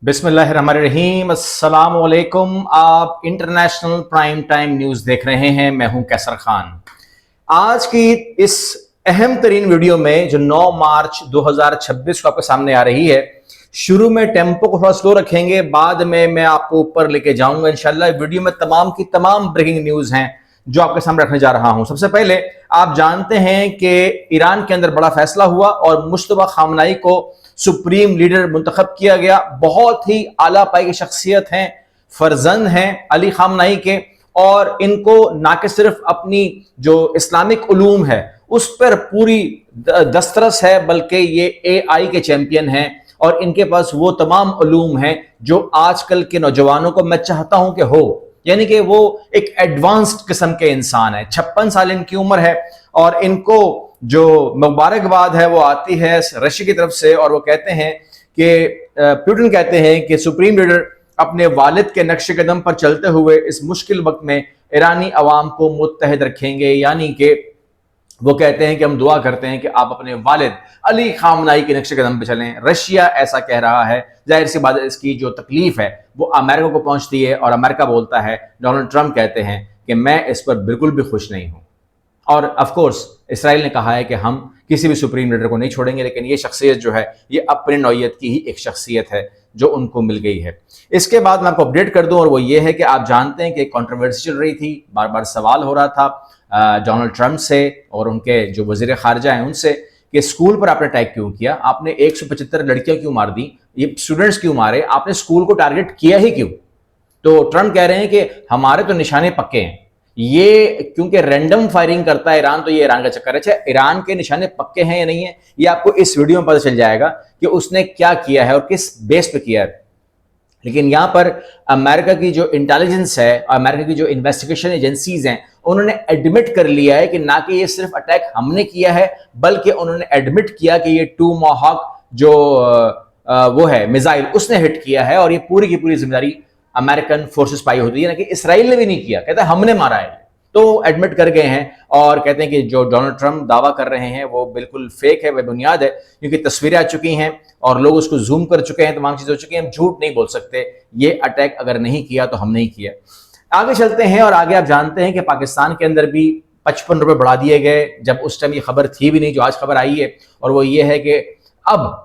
बिस्मिल्लाहिर्रहमानिर्रहीम। अस्सलाम वालेकुम। आप इंटरनेशनल प्राइम टाइम न्यूज देख रहे हैं। मैं हूं कैसर खान। आज की इस अहम तरीन वीडियो में जो 9 मार्च 2026 को आपके सामने आ रही है, शुरू में टेम्पो को थोड़ा स्लो रखेंगे, बाद में मैं आपको ऊपर लेके जाऊंगा इंशाल्लाह। वीडियो में तमाम की तमाम ब्रेकिंग न्यूज हैं जो आपके सामने रखने जा रहा हूं। सबसे पहले आप जानते हैं कि ईरान के अंदर बड़ा फैसला हुआ और मुश्तबा खामनाई को सुप्रीम लीडर मुंतखब किया गया। बहुत ही आला पाई की शख्सियत हैं, फर्जंद हैं अली खामनाई के, और इनको ना कि सिर्फ अपनी जो इस्लामिक उलूम है उस पर पूरी दस्तरस है, बल्कि ये AI के चैंपियन हैं और इनके पास वो तमाम उलूम हैं जो आजकल के नौजवानों को मैं चाहता हूं कि हो। यानी कि वो एक एडवांस्ड किस्म के इंसान है। 56 साल इनकी उम्र है और इनको जो मुबारकबाद है वो आती है रशिया की तरफ से, और वो कहते हैं कि पुतिन कहते हैं कि सुप्रीम लीडर अपने वालिद के नक्शे कदम पर चलते हुए इस मुश्किल वक्त में ईरानी अवाम को मुत्तहद रखेंगे। यानी कि वो कहते हैं कि हम दुआ करते हैं कि आप अपने वालिद अली खामनाई के नक्शे कदम पर चलें। रशिया ऐसा कह रहा है। जाहिर सी बात है इसकी जो तकलीफ है वो अमेरिका को पहुंचती है और अमेरिका बोलता है, डोनाल्ड ट्रंप कहते हैं कि मैं इस पर बिल्कुल भी खुश नहीं हूं। और ऑफ कोर्स इसराइल ने कहा है कि हम किसी भी सुप्रीम लीडर को नहीं छोड़ेंगे, लेकिन ये शख्सियत जो है ये अपनी नौइयत की ही एक शख्सियत है जो उनको मिल गई है। इसके बाद मैं आपको अपडेट कर दूं, और वो ये है कि आप जानते हैं कि एक कंट्रोवर्सी चल रही थी, बार बार सवाल हो रहा था डोनाल्ड ट्रंप से और उनके जो वजीर खारजा हैं उनसे कि स्कूल पर आपने अटैक क्यों किया, आपने 175 लड़कियां क्यों मार दी, ये स्टूडेंट्स क्यों मारे, आपने स्कूल को टारगेट किया ही क्यों। तो ट्रंप कह रहे हैं कि हमारे तो निशाने पक्के हैं, ये क्योंकि रैंडम फायरिंग करता है ईरान, तो ये ईरान का चक्कर है। अच्छा, ईरान के निशाने पक्के हैं या नहीं है ये आपको इस वीडियो में पता चल जाएगा कि उसने क्या किया है और किस बेस पे किया है। लेकिन यहां पर अमेरिका की जो इंटेलिजेंस है, अमेरिका की जो इन्वेस्टिगेशन एजेंसीज हैं, उन्होंने एडमिट कर लिया है कि ना कि ये सिर्फ अटैक हमने किया है, बल्कि उन्होंने एडमिट किया कि ये टूमाहॉक जो वो है मिसाइल उसने हिट किया है, और ये पूरी की पूरी जिम्मेदारी अमेरिकन फोर्सेस पाई होती है ना कि इसराइल ने भी नहीं किया, कहता है हमने मारा है। तो एडमिट कर गए हैं और कहते हैं कि जो डोनाल्ड ट्रंप दावा कर रहे हैं वो बिल्कुल फेक है, बेबुनियाद है, क्योंकि तस्वीरें आ चुकी हैं और लोग उसको जूम कर चुके हैं, तमाम चीजें हो चुकी हैं। हम झूठ नहीं बोल सकते, ये अटैक अगर नहीं किया तो हम नहीं किया। आगे चलते हैं और आगे आप जानते हैं कि पाकिस्तान के अंदर भी 55 रुपए बढ़ा दिए गए, जब उस टाइम ये खबर थी भी नहीं जो आज खबर आई है, और वो ये है कि अब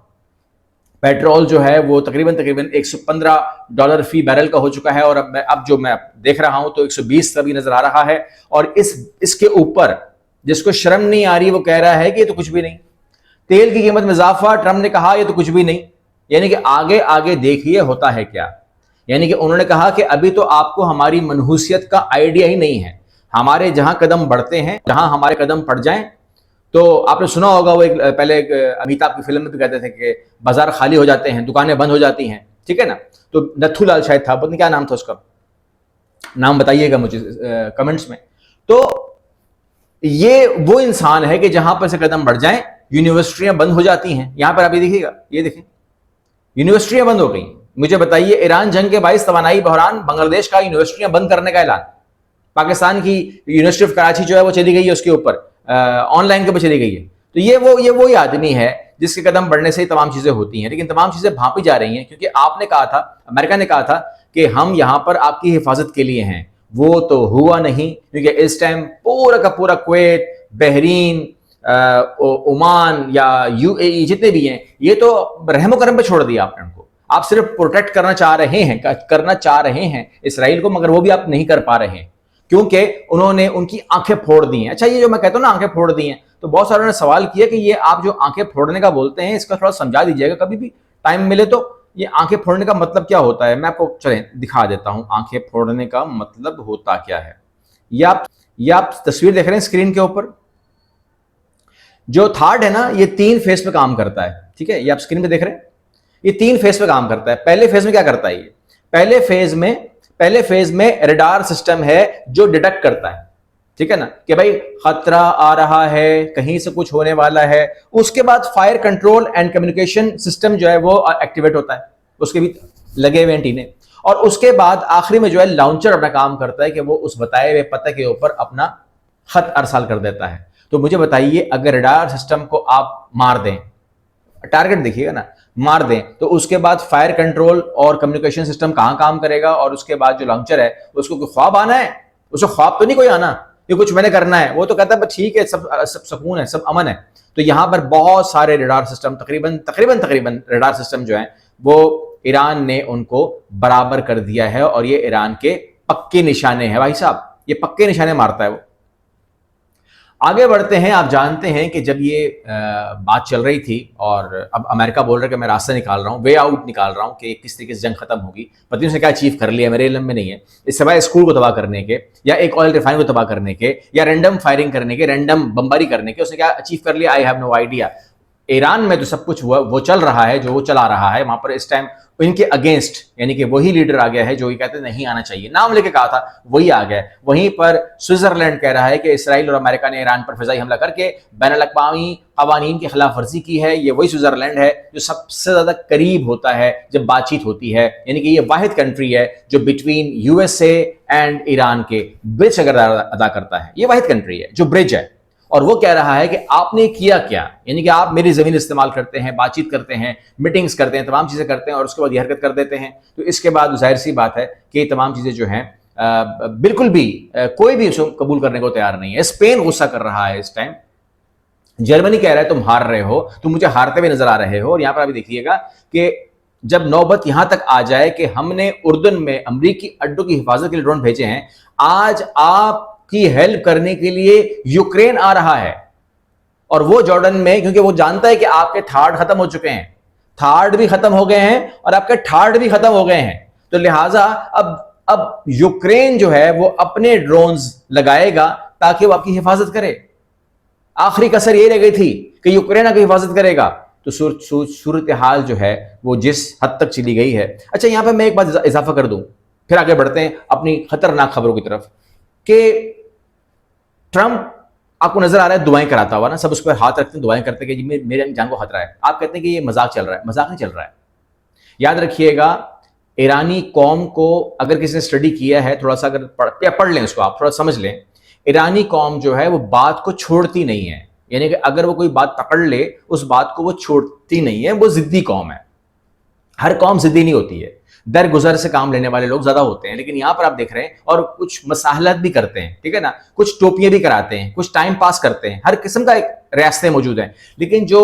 पेट्रोल जो है वो तकरीबन $115 फी बैरल का हो चुका है, और अब जो मैं देख रहा हूं तो 120 का भी नजर आ रहा है। और इसके ऊपर जिसको शर्म नहीं आ रही वो कह रहा है कि ये तो कुछ भी नहीं। तेल की कीमत में इजाफा, ट्रंप ने कहा ये तो कुछ भी नहीं। यानी कि आगे आगे देखिए होता है क्या। यानी कि उन्होंने कहा कि अभी तो आपको हमारी मनहूसियत का आइडिया ही नहीं है। हमारे जहां कदम बढ़ते हैं, जहां हमारे कदम पड़ जाएं, तो आपने सुना होगा वो पहले अमिताभ की फिल्म में भी कहते थे कि बाजार खाली हो जाते हैं, दुकानें बंद हो जाती हैं, ठीक है ना। तो नथुलाल शायद था, पता नहीं क्या नाम था उसका, नाम बताइएगा मुझे कमेंट्स में। तो ये वो इंसान है कि जहां पर से कदम बढ़ जाएं यूनिवर्सिटियां बंद हो जाती हैं। यहां पर आप ये देखिएगा, ये देखें यूनिवर्सिटियां बंद हो गई। मुझे बताइए, ईरान जंग के बायस तवानाई बहरान, बांग्लादेश का यूनिवर्सिटियां बंद करने का ऐलान, पाकिस्तान की यूनिवर्सिटी ऑफ कराची जो है वो चली गई है, उसके ऊपर ऑनलाइन के ऊपर चली गई है। तो ये वही आदमी है जिसके कदम बढ़ने से ही तमाम चीजें होती हैं। लेकिन तमाम चीजें भांपी जा रही हैं क्योंकि आपने कहा था, अमेरिका ने कहा था कि हम यहां पर आपकी हिफाजत के लिए हैं। वो तो हुआ नहीं, क्योंकि इस टाइम पूरा का पूरा कुवैत, बहरीन, ओमान या UAE जितने भी हैं, ये तो रहमो करम पे छोड़ दिया आपने उनको। आप सिर्फ प्रोटेक्ट करना चाह रहे हैं इसराइल को, मगर वो भी आप नहीं कर पा रहे हैं क्योंकि उन्होंने उनकी आंखें फोड़ दी हैं। अच्छा, ये जो मैं कहता हूं ना आंखें फोड़ दी हैं, तो बहुत सारों ने सवाल किया कि ये आप जो आंखें फोड़ने का बोलते हैं इसका थोड़ा समझा दीजिएगा, कभी भी टाइम मिले तो। ये आंखें फोड़ने का मतलब क्या होता है, मैं आपको चलें दिखा देता हूं आंखें फोड़ने का मतलब होता क्या है। ये आप तस्वीर देख रहे हैं स्क्रीन के ऊपर, जो थार्ड है ना ये 3 फेज पे काम करता है, ठीक है। ये आप स्क्रीन पे देख रहे हैं, ये 3 फेज पे काम करता है। पहले फेज में क्या करता है, ये पहले फेज में रडार सिस्टम है जो डिटेक्ट करता है, ठीक है ना, कि भाई खतरा आ रहा है, कहीं से कुछ होने वाला है। उसके बाद fire control and communication system जो है वो एक्टिवेट होता है, उसके भी लगे हुए एंटीने। और उसके बाद आखिरी में जो है लॉन्चर अपना काम करता है कि वो उस बताए हुए पते के ऊपर अपना खत अरसाल कर देता है। तो मुझे बताइए, अगर रडार सिस्टम को आप मार दें, टारगेट देखिएगा ना, मार दें तो उसके बाद फायर कंट्रोल और कम्युनिकेशन सिस्टम कहां काम करेगा, और उसके बाद जो लॉन्चर है उसको कोई ख्वाब आना है? उसको ख्वाब तो नहीं कोई आना ये कुछ मैंने करना है, वो तो कहता है ठीक है, सब सब सुकून है, सब अमन है। तो यहां पर बहुत सारे रडार सिस्टम, तकरीबन रडार सिस्टम जो है वो ईरान ने उनको बराबर कर दिया है, और ये ईरान के पक्के निशाने हैं भाई साहब, ये पक्के निशाने मारता है वो। आगे बढ़ते हैं। आप जानते हैं कि जब ये बात चल रही थी और अब अमेरिका बोल रहा है कि मैं रास्ता निकाल रहा हूँ, वे आउट निकाल रहा हूँ कि किस तरीके से जंग खत्म होगी, पता नहीं उसने क्या अचीव कर लिया, मेरे इल्म में नहीं है। इस सिवाय स्कूल को तबाह करने के, या एक ऑयल रिफाइनरी को तबाह करने के, या रैंडम फायरिंग करने के, रैंडम बमबारी करने के, उसने क्या अचीव कर लिया, I have no idea. Iran में तो सब कुछ वो चल रहा है जो वो चला रहा है, वहां पर इस टाइम इनके अगेंस्ट यानी कि वही लीडर आ गया है जो ये कहते नहीं आना चाहिए, नाम लेके कहा था वही आ गया। वहीं पर स्विट्जरलैंड कह रहा है कि इसराइल और अमेरिका ने ईरान पर फिजाई हमला करके बैनुल अक़वामी क़वानीन की खिलाफ वर्जी की है। ये वही स्विट्जरलैंड है जो सबसे ज्यादा करीब होता है जब बातचीत होती है, यानी कि ये वाहिद कंट्री है जो बिटवीन यूएसए एंड ईरान के ब्रिज किरदार अदा करता है। ये वाहिद कंट्री है जो ब्रिज है, और वो कह रहा है कि आपने किया क्या, यानी कि आप मेरी जमीन इस्तेमाल करते हैं, बातचीत करते हैं, मीटिंग्स करते हैं, तमाम चीजें करते हैं, और उसके बाद ये हरकत कर देते हैं। तो इसके बाद जाहिर सी बात है कि ये तमाम चीजें जो हैं बिल्कुल भी कोई भी उसको कबूल करने को तैयार नहीं है। स्पेन गुस्सा कर रहा है इस टाइम, जर्मनी कह रहा है तुम हार रहे हो, तुम मुझे हारते हुए नजर आ रहे हो। और यहां पर अभी देखिएगा कि जब नौबत यहां तक आ जाए कि हमने उर्दन में अमरीकी अड्डों की हिफाजत के लिए ड्रोन भेजे हैं, आज आप की हेल्प करने के लिए यूक्रेन आ रहा है, और वो जॉर्डन में, क्योंकि वो जानता है कि आपके थार्ड खत्म हो चुके हैं, थार्ड भी खत्म हो गए हैं और आपके थार्ड भी खत्म हो गए हैं, तो लिहाजा अब यूक्रेन जो है वो अपने ड्रोन्स लगाएगा ताकि वो आपकी हिफाजत करे। आखिरी कसर ये रह गई थी कि यूक्रेन आपकी हिफाजत करेगा। तो सूरत हाल जो है वो जिस हद तक चली गई है। अच्छा, यहां पर मैं एक बात इजाफा कर दूं, फिर आगे बढ़ते हैं अपनी खतरनाक खबरों की तरफ, कि ट्रंप आपको नजर आ रहा है दुआएं कराता हुआ ना, सब उस पर हाथ रखते हैं, दुआएं करते हैं कि मेरे जान को खतरा है। आप कहते हैं कि ये मजाक चल रहा है, मजाक नहीं चल रहा है। याद रखिएगा, ईरानी कौम को अगर किसी ने स्टडी किया है, थोड़ा सा अगर पढ़ लें उसको, आप थोड़ा समझ लें, ईरानी कौम जो है वो बात को छोड़ती नहीं है, यानी कि अगर वो कोई बात पकड़ ले उस बात को वो छोड़ती नहीं है, वो जिद्दी कौम है। हर कौम जिद्दी नहीं होती है, दरगुजर से काम लेने वाले लोग ज्यादा होते हैं, लेकिन यहां पर आप देख रहे हैं, और कुछ मसाहलत भी करते हैं, ठीक है ना, कुछ टोपियां भी कराते हैं, कुछ टाइम पास करते हैं, हर किस्म का एक रियासतें मौजूद हैं। लेकिन जो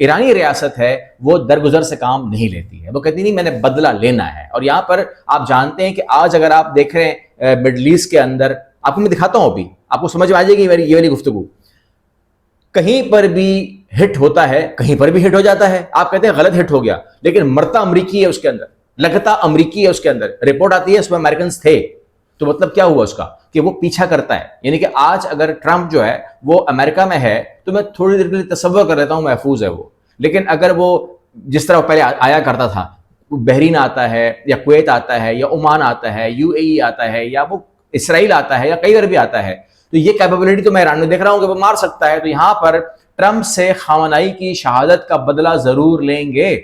ईरानी रियासत है वो दरगुजर से काम नहीं लेती है, वो कहती नहीं मैंने बदला लेना है। और यहां पर आप जानते हैं कि आज अगर आप देख रहे हैं मिडल ईस्ट के अंदर, आपको मैं दिखाता हूं, अभी आपको समझ में आ जाएगी ये वाली गुफ्तगू, कहीं पर भी हिट होता है, कहीं पर भी हिट हो जाता है। आप कहते हैं गलत हिट हो गया, लेकिन मरता अमरीकी है उसके अंदर, लगता अमरीकी है उसके अंदर। रिपोर्ट आती है उसमें अमेरिकन थे, तो मतलब क्या हुआ उसका कि वो पीछा करता है। यानी कि आज अगर ट्रंप जो है वो अमेरिका में है तो मैं थोड़ी देर के लिए तसव्वुर कर लेता हूं महफूज है वो, लेकिन अगर वो जिस तरह पहले आया करता था, बहरीन आता है या कुवैत आता है या ओमान आता है, यूएई आता है, या वो इसराइल आता है, या कई बार भी आता है, तो ये कैपेबिलिटी तो मैं ईरान में देख रहा हूं कि वो मार सकता है। तो यहां पर ट्रंप से खामनाई की शहादत का बदला जरूर लेंगे,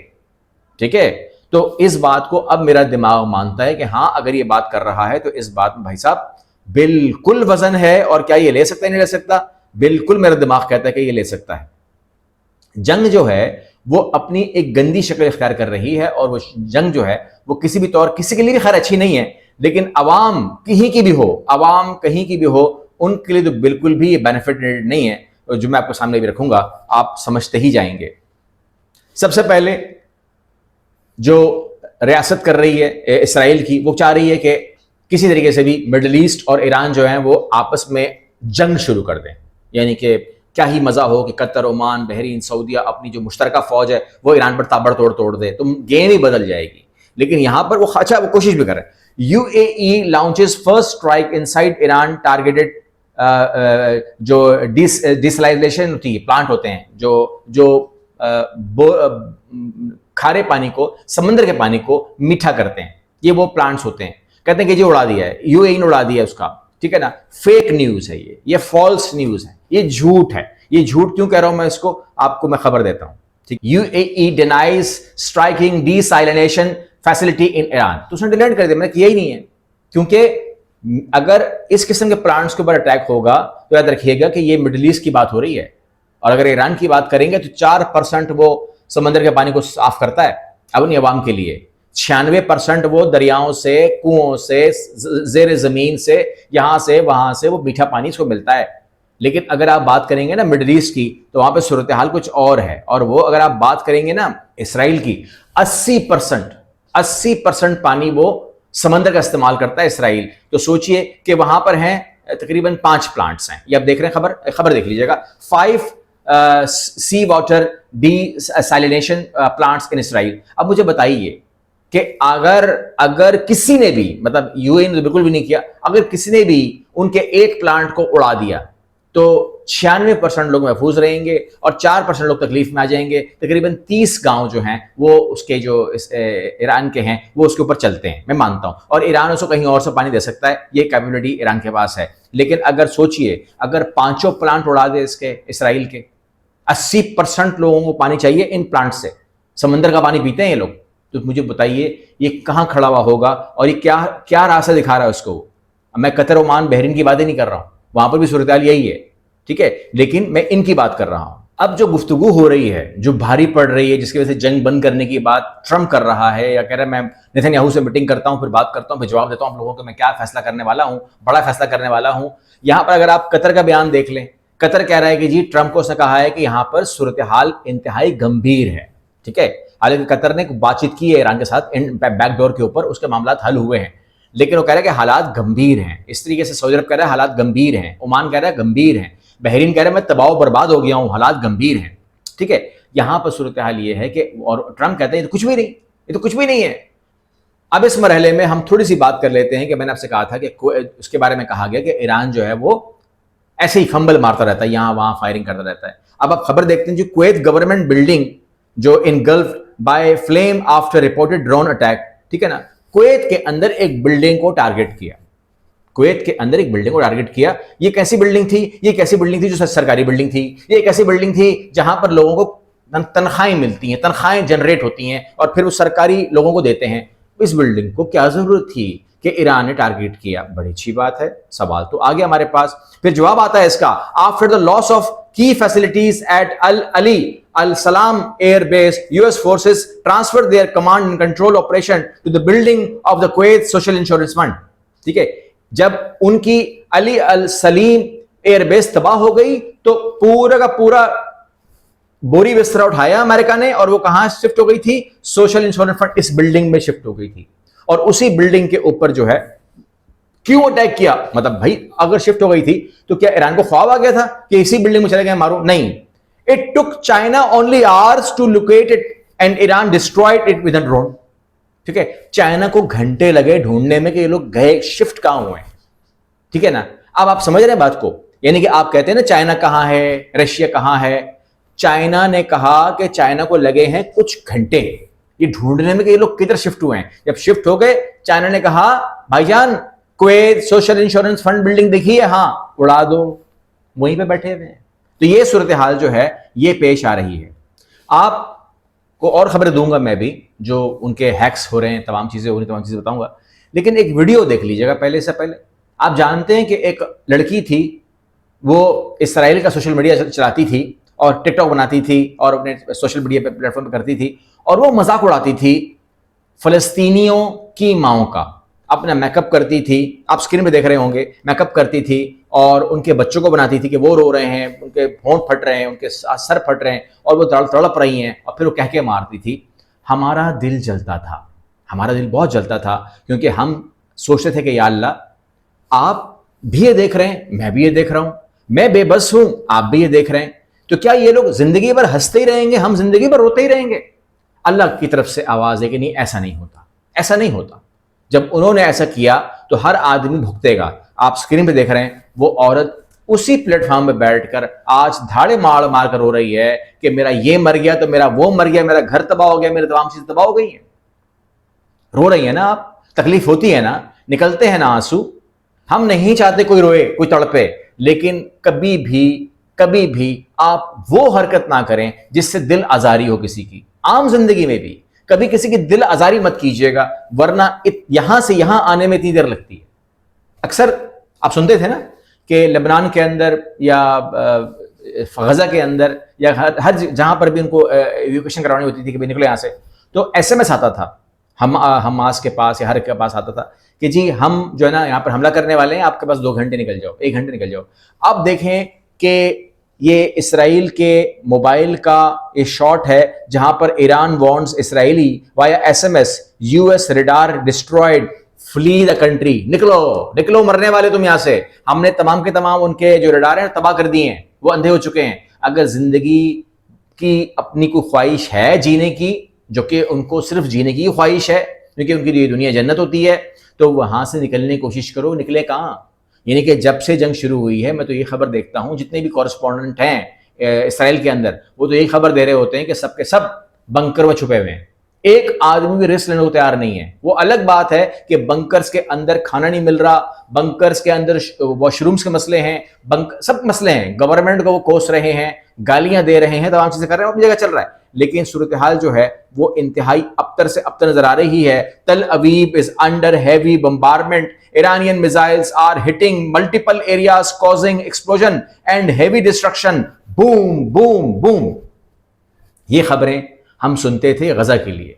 ठीक है। तो इस बात को अब मेरा दिमाग मानता है कि हां, अगर ये बात कर रहा है तो इस बात में भाई साहब बिल्कुल वजन है। और क्या ये ले सकता है, नहीं ले सकता? बिल्कुल मेरा दिमाग कहता है कि ये ले सकता है। जंग जो है वो अपनी एक गंदी शक्ल इख्तियार कर रही है, और वो जंग जो है वो किसी भी तौर, किसी के लिए भी खैर अच्छी नहीं है, लेकिन अवाम कहीं की भी हो, अवाम कहीं की भी हो, उनके लिए तो बिल्कुल भी ये बेनिफिट नहीं है। जो मैं आपको सामने भी रखूंगा, आप समझते ही जाएंगे। सबसे पहले जो रियासत कर रही है इसराइल की, वो चाह रही है कि किसी तरीके से भी मिडल ईस्ट और ईरान जो है वो आपस में जंग शुरू कर दें। यानी कि क्या ही मजा हो कि कतर, ओमान, बहरीन, सऊदिया अपनी जो मुश्तरका फौज है वो ईरान पर ताबड़तोड़ तोड़ दे, तो गेम ही बदल जाएगी। लेकिन यहां पर वो अच्छा, वो कोशिश भी कर रहे हैं। UAE launches first strike inside Iran targeted, जो डिसलाइजेशन होती है, प्लांट होते हैं जो खारे पानी को, समंदर के पानी को मीठा करते हैं, ये वो प्लांट्स होते हैं। कहते हैं कि ये उड़ा दिया है, यूएई ने उड़ा दिया है उसका, ठीक है ना। फेक न्यूज है ये फॉल्स न्यूज है, ये झूठ है। ये झूठ क्यों कह रहा हूं मैं, इसको आपको मैं खबर देता हूं, ठीक। UAE denies striking desalination facility in Iran, तो उसने डिनाइड कर दिया, मैंने किया ही नहीं है। क्योंकि अगर इस किस्म के प्लांट्स के ऊपर अटैक होगा तो याद रखिएगा कि ये मिडिल ईस्ट की बात हो रही है, और अगर ईरान की बात करेंगे तो 4% वो समंदर के पानी को साफ करता है अपनी आवाम के लिए। 96% वो दरियाओं से, कुओं से, जेर जमीन से, यहां से वहां से वो मीठा पानी इसको मिलता है। लेकिन अगर आप बात करेंगे ना मिडिल ईस्ट की, तो वहां पे सूरत हाल कुछ और है। और वो अगर आप बात करेंगे ना इसराइल की, 80% पानी वो समंदर का इस्तेमाल करता है इसराइल। तो सोचिए कि वहां पर हैं तकरीबन 5 प्लांट्स हैं। ये आप देख रहे हैं, खबर देख लीजिएगा, 5 sea water desalination plants in Israel. अब मुझे बताइए कि अगर किसी ने भी, मतलब यूएई ने तो बिल्कुल भी नहीं किया, अगर किसी ने भी उनके एक प्लांट को उड़ा दिया तो 96% लोग महफूज रहेंगे और 4% लोग तकलीफ में आ जाएंगे। तकरीबन 30 गांव जो हैं वो उसके जो ईरान के हैं वो उसके ऊपर चलते हैं, मैं मानता हूं। और ईरान उसको कहीं और से पानी दे सकता है, ये कैपेबिलिटी ईरान के पास है। लेकिन अगर सोचिए, अगर 5 प्लांट उड़ा दे इसके इसराइल के, 80% लोगों को पानी चाहिए इन प्लांट से। समंदर का पानी पीते हैं ये लोग। तो मुझे बताइए ये कहां खड़ा हुआ होगा और ये क्या क्या रास्ता दिखा रहा है उसको। मैं कतर, ओमान, बहरीन की बातें नहीं कर रहा हूं, वहां पर भी सूरत हाल यही है, ठीक है। लेकिन मैं इनकी बात कर रहा हूं। अब जो गुफ्तगू हो रही है, जो भारी पड़ रही है, जिसकी वजह से जंग बंद करने की बात ट्रम्प कर रहा है, या कह रहा है मैं नेतन्याहू से मीटिंग करता हूं, फिर बात करता हूं, फिर जवाब देता हूं आप लोगों को मैं क्या फैसला करने वाला हूं, बड़ा फैसला करने वाला हूं। यहां पर अगर आप कतर का बयान देख लें, कतर कह रहा है कि जी ट्रम्प को उसने कहा है कि यहां पर सूरत हाल इंतहाई गंभीर है, ठीक है। हालांकि कतर ने बातचीत की है ईरान के साथ बैकडोर के ऊपर, उसके मामला हल हुए हैं, लेकिन वो कह रहा है कि हालात गंभीर हैं। इस तरीके से सऊदी अरब कह रहा है हालात गंभीर हैं, ओमान कह रहा है गंभीर हैं, बहरीन कह रहा है मैं तबाह बर्बाद हो गया हूं, हालात गंभीर हैं, ठीक है। यहां पर सूरत हाल ये है कि, और ट्रम्प कहते हैं ये तो कुछ भी नहीं, ये तो कुछ भी नहीं है। अब इस मरहले में हम थोड़ी सी बात कर लेते हैं कि मैंने आपसे कहा था कि उसके बारे में कहा गया कि ईरान जो है वो ऐसे ही फंबल मारता रहता है, यहां वहां फायरिंग करता रहता है। अब आप खबर देखते हैं जी, कुवैत गवर्नमेंट बिल्डिंग जो engulf by flame after reported drone attack, ठीक है ना। कुवैत के अंदर एक बिल्डिंग को टारगेट किया, कुवैत के अंदर एक बिल्डिंग को टारगेट किया। ये कैसी बिल्डिंग थी? ये कैसी बिल्डिंग थी जो सरकारी बिल्डिंग थी। ये एक ऐसी बिल्डिंग थी जहां पर लोगों को तनख्वाहें मिलती हैं, तनख्वाहें जनरेट होती हैं और फिर वो सरकारी लोगों को देते हैं। इस बिल्डिंग को क्या जरूरत थी कि ईरान ने टारगेट किया? बड़ी अच्छी बात है। सवाल तो आ गया हमारे पास, फिर जवाब आता है इसका। After the loss of key facilities at Al Ali Al Salem air base, US forces transfer their command and control operation to the building of the Kuwait social insurance fund, ठीक है। जब उनकी अली अल सलीम एयरबेस तबाह हो गई तो पूरा का पूरा बोरी बिस्तरा उठाया अमेरिका ने और वो कहां शिफ्ट हो गई थी? सोशल इंश्योरेंस फंड इस बिल्डिंग में शिफ्ट हो गई थी। और उसी बिल्डिंग के ऊपर जो है क्यों अटैक किया? मतलब भाई अगर शिफ्ट हो गई थी तो क्या ईरान को ख्वाब आ गया था कि इसी बिल्डिंग में चले गए मारो? नहीं, it took China only hours to locate it and Iran destroyed it with a drone, ठीक है। चाइना को घंटे लगे ढूंढने में कि ये लोग गए, शिफ्ट कहां हुए, ठीक है ना। अब आप समझ रहे हैं बात को, यानी कि आप कहते हैं ना चाइना कहां है, रशिया कहां है। चाइना ने कहा कि चाइना को लगे हैं कुछ घंटे ये ढूंढने में कि ये लोग किधर शिफ्ट हुए हैं। जब शिफ्ट हो गए, चाइना ने कहा भाईजान Kuwait social insurance fund building देखी है, हाँ उड़ा दो, वहीं पे बैठे हुए हैं। तो ये सूरत हाल जो है ये पेश आ रही है। आपको और खबरें दूंगा मैं भी, जो उनके हैक्स हो रहे हैं, तमाम चीजें हो रही, तमाम चीजें बताऊंगा। लेकिन एक वीडियो देख लीजिएगा पहले से पहले। आप जानते हैं कि एक लड़की थी, वो इसराइल का सोशल मीडिया चलाती थी और टिकटॉक बनाती थी और अपने सोशल मीडिया पे प्लेटफॉर्म पे करती थी, और वो मजाक उड़ाती थी फलस्तीनियों की माओं का। अपना मेकअप करती थी, आप स्क्रीन पे देख रहे होंगे, मेकअप करती थी और उनके बच्चों को बनाती थी कि वो रो रहे हैं, उनके होंठ फट रहे हैं, उनके सर फट रहे हैं और वो तड़प रही हैं, और फिर वो कह के मारती थी। हमारा दिल जलता था, हमारा दिल बहुत जलता था, क्योंकि हम सोचते थे कि या अल्लाह आप भी ये देख रहे हैं, मैं भी ये देख रहा हूं, मैं बेबस हूं, आप भी ये देख रहे हैं, तो क्या ये लोग जिंदगी भर हंसते ही रहेंगे, हम जिंदगी भर रोते ही रहेंगे? अल्लाह की तरफ से आवाज है कि नहीं, ऐसा नहीं होता, ऐसा नहीं होता। जब उन्होंने ऐसा किया तो हर आदमी भुगतेगा। आप स्क्रीन पे देख रहे हैं, वो औरत उसी प्लेटफॉर्म पे बैठकर आज धाड़े मार मार कर रो रही है कि मेरा ये मर गया तो मेरा वो मर गया, मेरा घर तबाह हो गया, मेरी तमाम चीजें तबाह हो गई हैं। रो रही है ना आप, तकलीफ होती है ना, निकलते हैं ना आंसू। हम नहीं चाहते कोई रोए, कोई तड़पे, लेकिन कभी भी आप वो हरकत ना करें जिससे दिल आजारी हो किसी की। आम जिंदगी में भी कभी किसी की दिल आजारी मत कीजिएगा, वरना यहां से यहां आने में इतनी देर लगती है। अक्सर आप सुनते थे ना कि लेबनान के अंदर या गजा के अंदर या हर जहां पर भी उनको एजुकेशन करवानी होती थी कि भाई निकलो यहाँ से, तो एसएमएस आता था हम हमास के पास या हर के पास आता था कि जी हम जो है ना यहाँ पर हमला करने वाले हैं, आपके पास 2 घंटे निकल जाओ, 1 घंटे निकल जाओ। अब देखें कि ये इसराइल के मोबाइल का ये शॉट है जहां पर Iran wants Israeli via SMS US radar destroyed flee the country, निकलो निकलो मरने वाले तुम यहां से, हमने तमाम के तमाम उनके जो रडार हैं तबाह कर दिए हैं, वो अंधे हो चुके हैं। अगर जिंदगी की अपनी कोई ख्वाहिश है जीने की, जो कि उनको सिर्फ जीने की ख्वाहिश है क्योंकि उनकी लिए दुनिया जन्नत होती है, तो वहां से निकलने की कोशिश करो। निकले कहां? यानी कि जब से जंग शुरू हुई है मैं तो ये खबर देखता हूं, जितने भी कॉरेस्पॉन्डेंट हैं इसराइल के अंदर वो तो यही खबर दे रहे होते हैं कि सबके सब बंकर में छुपे हुए हैं, एक आदमी भी रिस्क लेने को तैयार नहीं है। वो अलग बात है कि बंकर्स के अंदर खाना नहीं मिल रहा, बंकर्स के अंदर वॉशरूम्स के मसले हैं, सब मसले हैं, गवर्नमेंट को वो कोस रहे हैं, गालियां दे रहे हैं, तमाम चीजें कर रहे हैं, अपनी जगह चल रहा है, लेकिन सूरत हाल जो है वो इंतहाई अबतर से अबतर नजर आ रही है। तल Aviv is under heavy bombardment, Iranian missiles are hitting multiple areas causing explosion and heavy destruction. Boom, boom, boom. ये खबरें हम सुनते थे गजा के लिए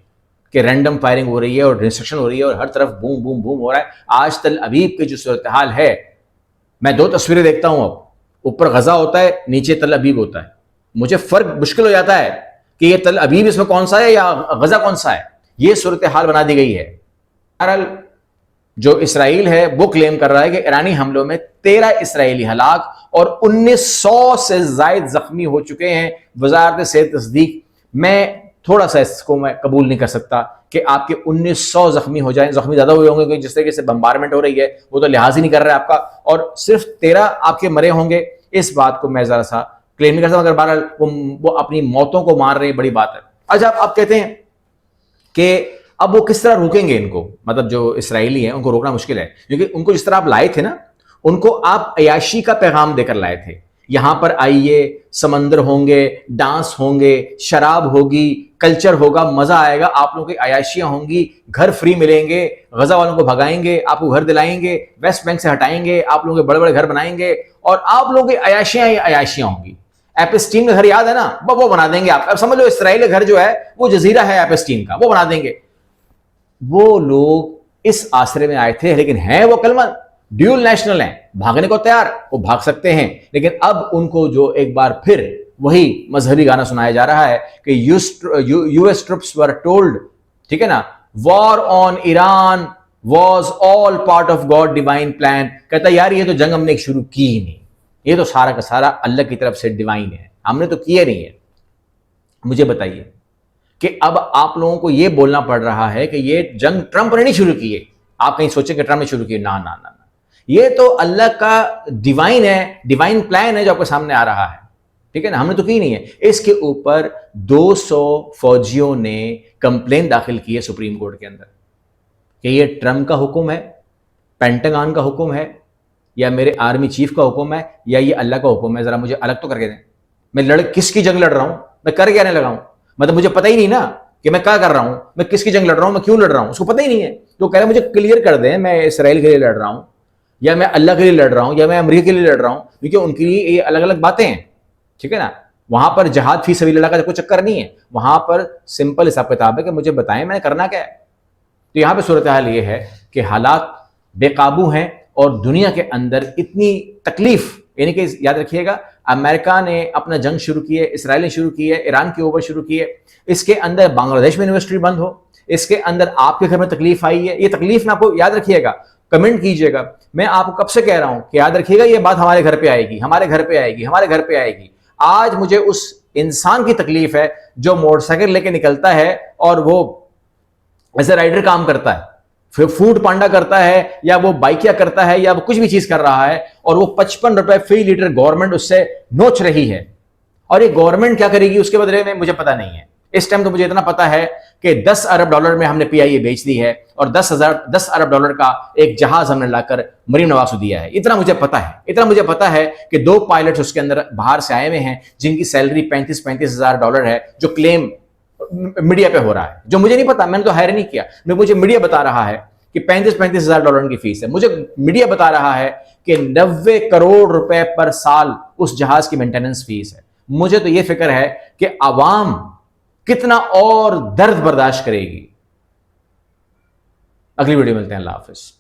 कि रैंडम फायरिंग हो रही है और डिस्ट्रक्शन हो रही है और हर तरफ बूम बूम बूम हो रहा है। आज तल अवीव के जो सूरत हाल है, मैं 2 तस्वीरें देखता हूं, अब ऊपर गजा होता है, नीचे तल अवीव होता है, मुझे फर्क मुश्किल हो जाता है कि ये तल अवीव इसमें कौन सा है या गजा कौन सा है। ये सूरत हाल बना दी गई है। बहरहाल जो इसराइल है वो क्लेम कर रहा है कि ईरानी हमलों में 13 इसराइली हलाक और 1900 से ज्यादा जख्मी हो चुके हैं। वजारत सेहत तस्दीक, मैं थोड़ा सा इसको मैं कबूल नहीं कर सकता कि आपके 1900 जख्मी हो जाएं, जख्मी ज्यादा हुए होंगे क्योंकि जिस तरीके से बम्बारमेंट हो रही है वो तो लिहाज ही नहीं कर रहा है आपका, और सिर्फ 13 आपके मरे होंगे, इस बात को मैं जरा सा क्लेम नहीं कर सकता। अगर बहरहाल वो अपनी मौतों को मार रहे हैं, बड़ी बात है। अच्छा, आप कहते हैं कि अब वो किस तरह रोकेंगे इनको, मतलब जो इसराइली हैं उनको रोकना मुश्किल है, क्योंकि उनको जिस तरह आप लाए थे ना, उनको आप अयाशी का पैगाम देकर लाए थे, यहां पर आइए, समंदर होंगे, डांस होंगे, शराब होगी, कल्चर होगा, मजा आएगा, आप लोगों की अयाशियां होंगी, घर फ्री मिलेंगे, गजा वालों को भगाएंगे, आपको घर दिलाएंगे, वेस्ट बैंक से हटाएंगे, आप लोगों के बड़े बड़े घर बनाएंगे और आप लोगों की अयाशियां ही अयाशियां होंगी। एपिस्टीन का घर याद है ना, वो बना देंगे आप। अब समझ लो इसराइल का घर जो है वो जजीरा है एपिस्टीन का, वो बना देंगे। वो लोग इस आसरे में आए थे, लेकिन हैं वो कलमन ड्यूल नेशनल हैं, भागने को तैयार, वो भाग सकते हैं, लेकिन अब उनको जो एक बार फिर वही मजहबी गाना सुनाया जा रहा है कि यूएस ट्रूप्स वर टोल्ड, ठीक है ना, war on Iran was all part of God divine plan. कहता यार ये तो जंग हमने शुरू की ही नहीं, ये तो सारा का सारा अल्लाह की तरफ से डिवाइन है, हमने तो किया नहीं है। मुझे बताइए कि अब आप लोगों को यह बोलना पड़ रहा है कि ये जंग ट्रंप ने नहीं शुरू की है। आप कहीं सोचें कि ट्रंप ने शुरू की, ना ना ना ना, ये तो अल्लाह का डिवाइन है, डिवाइन प्लान है जो आपके सामने आ रहा है, ठीक है ना, हमने तो की नहीं है। इसके ऊपर 200 फौजियों ने कंप्लेन दाखिल की है सुप्रीम कोर्ट के अंदर कि ये ट्रंप का हुक्म है, पेंटागन का हुक्म है, या मेरे आर्मी चीफ का हुक्म है, या ये अल्लाह का हुक्म है। जरा मुझे अलग तो करके दें, मैं किसकी जंग लड़ रहा हूं, मैं कर क्या नहीं लगा हूं, मतलब मुझे पता ही नहीं ना कि मैं क्या कर रहा हूं, मैं किसकी जंग लड़ रहा हूं, मैं क्यों लड़ रहा हूं, उसको पता ही नहीं है। तो कह रहे मुझे क्लियर कर दें, मैं इसराइल के लिए लड़ रहा हूं, या मैं अल्लाह के लिए लड़ रहा हूं, या मैं अमेरिका के लिए लड़ रहा हूं, क्योंकि उनके लिए ये अलग अलग बातें हैं, ठीक है ना। वहां पर जहाद फी सबिलिल्लाह का कोई चक्कर नहीं है, वहां पर सिंपल हिसाब किताब है कि मुझे बताएं मैंने करना क्या है। तो यहां पर सूरत हाल ये है कि हालात बेकाबू हैं और दुनिया के अंदर इतनी तकलीफ, यानी कि याद रखिएगा अमेरिका ने अपना जंग शुरू की है, इसराइल ने शुरू की है, ईरान के ऊपर शुरू की है, इसके अंदर बांग्लादेश में यूनिवर्सिटी बंद हो, इसके अंदर आपके घर में तकलीफ आई है। ये तकलीफ में आपको याद रखिएगा, कमेंट कीजिएगा। मैं आपको कब से कह रहा हूं कि याद रखिएगा ये बात हमारे घर पे आएगी, हमारे घर पे आएगी, हमारे घर पे आएगी। आज मुझे उस इंसान की तकलीफ है जो मोटरसाइकिल लेके निकलता है और वो एज ए राइडर काम करता है, फिर फूड पांडा करता है, या वो बाइकिया करता है, या वो कुछ भी चीज कर रहा है, और वो 55 रुपए फी लीटर गवर्नमेंट उससे नोच रही है। और ये गवर्नमेंट क्या करेगी उसके बदले में मुझे पता नहीं है। इस टाइम तो मुझे इतना पता है कि 10 अरब डॉलर में हमने पीआईए बेच दी है और 10 अरब डॉलर का एक जहाज हमने लाकर मरीम नवाज को दिया है। इतना मुझे पता है, इतना मुझे पता है कि 2 पायलट्स उसके अंदर बाहर से आए हुए हैं जिनकी सैलरी 35 हजार डॉलर है, जो क्लेम मीडिया पे हो रहा है, जो मुझे नहीं पता, मैंने तो हायर नहीं किया, मुझे मीडिया बता रहा है कि 35 हजार डॉलर की फीस है। मुझे मीडिया बता रहा है कि 90 करोड़ रुपए पर साल उस जहाज की मेंटेनेंस फीस है। मुझे तो यह फिक्र है कि आवाम कितना और दर्द बर्दाश्त करेगी। अगली वीडियो मिलते हैं। अल्लाह हाफिज।